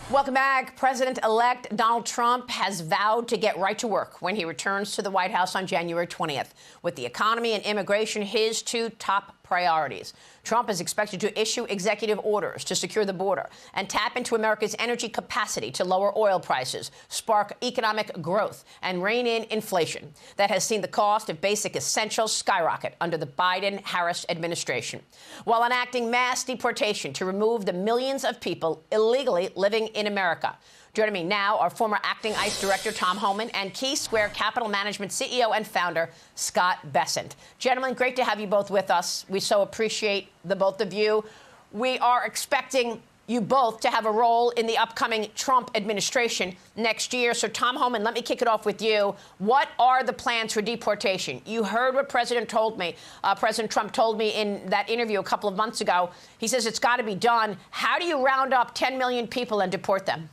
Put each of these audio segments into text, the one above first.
Welcome back. President-elect Donald Trump has vowed to get right to work when he returns to the White House on January 20th, with the economy and immigration his two top priorities. Trump is expected to issue executive orders to secure the border and tap into America's energy capacity to lower oil prices, spark economic growth, and rein in inflation that has seen the cost of basic essentials skyrocket under the Biden-Harris administration, while enacting mass deportation to remove the millions of people illegally living in America. Joining me now are former acting ICE Director Tom Homan and Key Square Capital Management CEO and founder Scott Bessent. Gentlemen, great to have you both with us. We so appreciate the both of you. We are expecting you both to have a role in the upcoming Trump administration next year. So, Tom Homan, let me kick it off with you. What are the plans for deportation? You heard what President Trump told me in that interview a couple of months ago. He says it's got to be done. How do you round up 10 million people and deport them?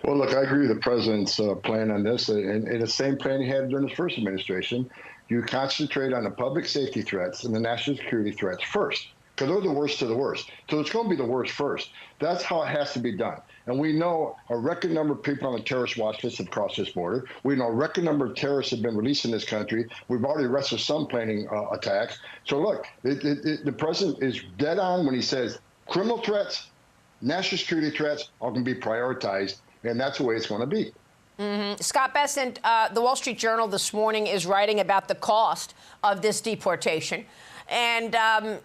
Well, look, I agree with the president's plan on this, and the same plan he had during his first administration. You concentrate on the public safety threats and the national security threats first, because they're the worst of the worst. So it's going to be the worst first. That's how it has to be done. And we know a record number of people on the terrorist watch list have crossed this border. We know a record number of terrorists have been released in this country. We've already arrested some planning attacks. So look, the president is dead on when he says criminal threats, national security threats are going to be prioritized. And that's the way it's going to be. Scott Bessent, the Wall Street Journal this morning is writing about the cost of this deportation, and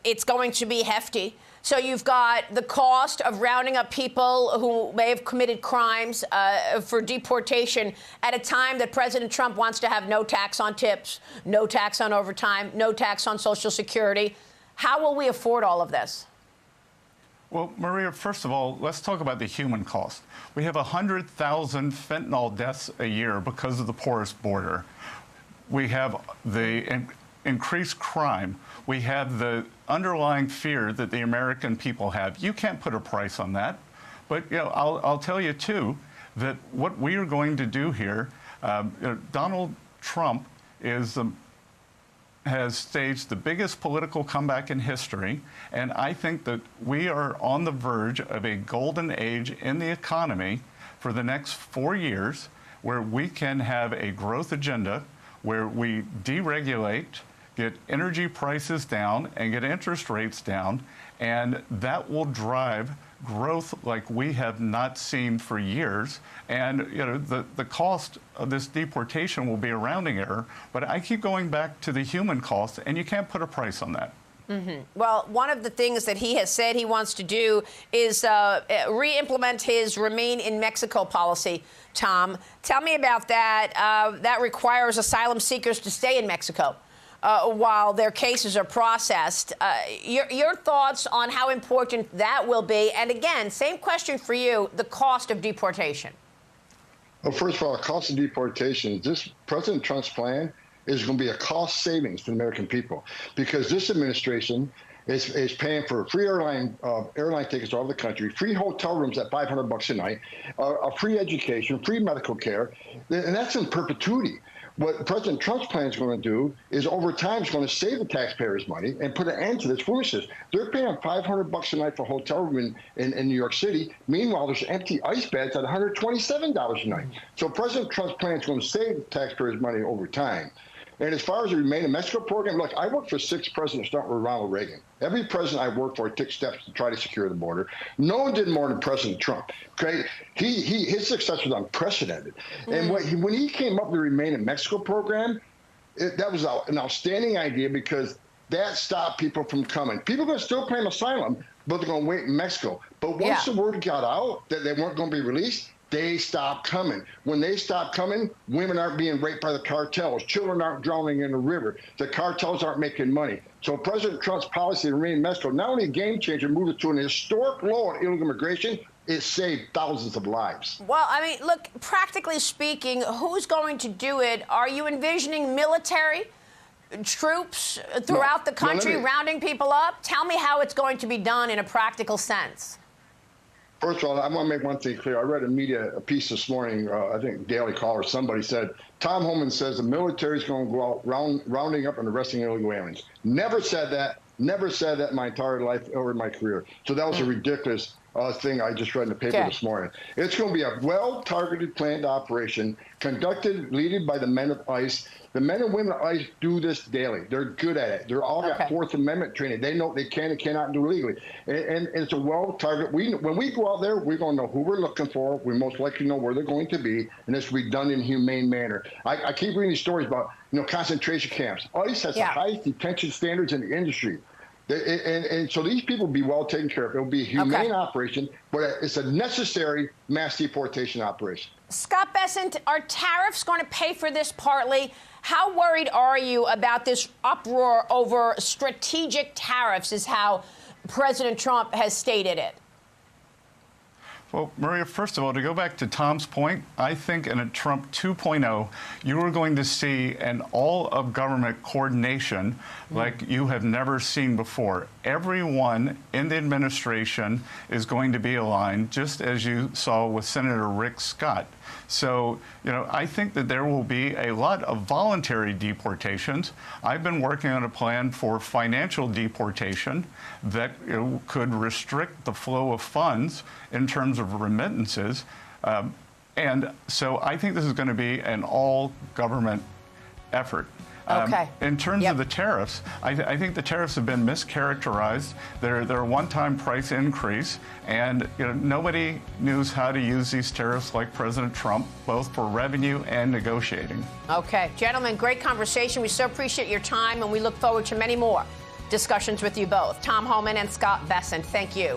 it's going to be hefty. So you've got the cost of rounding up people who may have committed crimes for deportation at a time that President Trump wants to have no tax on tips, no tax on overtime, no tax on Social Security. How will we afford all of this? Well, Maria, first of all, let's talk about the human cost. We have 100,000 fentanyl deaths a year because of the porous border. We have the increased crime. We have the underlying fear that the American people have. You can't put a price on that. But I'll tell you, too, that what we are going to do here, Donald Trump has staged the biggest political comeback in history, and I think that we are on the verge of a golden age in the economy for the next 4 years, where we can have a growth agenda, where we deregulate, get energy prices down, and get interest rates down, and that will drive growth like we have not seen for years. And the cost of this deportation will be a rounding error, but I keep going back to the human cost, and you can't put a price on that. Well, one of the things that he has said he wants to do is re-implement his Remain in Mexico policy. Tom, tell me about that. That requires asylum seekers to stay in Mexico while their cases are processed. Your thoughts on how important that will be? And again, same question for you, the cost of deportation. Well, first of all, the cost of deportation, this President Trump's plan is going to be a cost savings to the American people, because this administration is paying for free airline tickets all over the country, free hotel rooms at $500 a night, a free education, free medical care, and that's in perpetuity. What President Trump's plan is going to do is, over time, is going to save the taxpayers money and put an end to this foolishness. They're paying $500 a night for a hotel room in New York City. Meanwhile, there's empty ice beds at $127 a night. So President Trump's plan is going to save the taxpayers money over time. And as far as the Remain in Mexico program, look, I worked for 6 presidents, starting with Ronald Reagan. Every president I worked for took steps to try to secure the border. No one did more than President Trump. Okay, his success was unprecedented. And when he came up with the Remain in Mexico program, that was an outstanding idea, because that stopped people from coming. People are going to still claim asylum, but they're going to wait in Mexico. But once the word got out that they weren't going to be released, they stopped coming. When they stopped coming, women aren't being raped by the cartels. Children aren't drowning in the river. The cartels aren't making money. So President Trump's policy to Remain in Mexico, not only a game changer, moved it to an historic low on illegal immigration, it saved thousands of lives. Well, I mean, look, practically speaking, who's going to do it? Are you envisioning military troops throughout the country rounding people up? Tell me how it's going to be done in a practical sense. First of all, I want to make one thing clear. I read a piece this morning, I think Daily Caller, somebody said, Tom Homan says the military is going to go out rounding up and arresting illegal aliens. Never said that. Never said that in my entire life or in my career. So that was a ridiculous thing I just read in the paper this morning. It's going to be a well-targeted, planned operation conducted, led by the men of ICE. The men and women of ICE do this daily. They're good at it. They're all got Fourth Amendment training. They know they can and cannot do legally. And it's a well-targeted. When we go out there, we're going to know who we're looking for. We most likely know where they're going to be, and this will be done in a humane manner. I keep reading these stories about concentration camps. ICE has the highest detention standards in the industry. And so these people will be well taken care of. It will be a humane operation, but it's a necessary mass deportation operation. Scott Bessent, are tariffs going to pay for this partly? How worried are you about this uproar over strategic tariffs, is how President Trump has stated it? Well, Maria, first of all, to go back to Tom's point, I think in a Trump 2.0, you are going to see an all-of-government coordination like you have never seen before. Everyone in the administration is going to be aligned, just as you saw with Senator Rick Scott. So, I think that there will be a lot of voluntary deportations. I've been working on a plan for financial deportation that could restrict the flow of funds in terms of remittances. And so I think this is going to be an all-government effort. In terms of the tariffs, I think the tariffs have been mischaracterized. They're a one-time price increase, and nobody knows how to use these tariffs like President Trump, both for revenue and negotiating. Okay, gentlemen, great conversation. We so appreciate your time, and we look forward to many more discussions with you both. Tom Homan and Scott Bessent, thank you.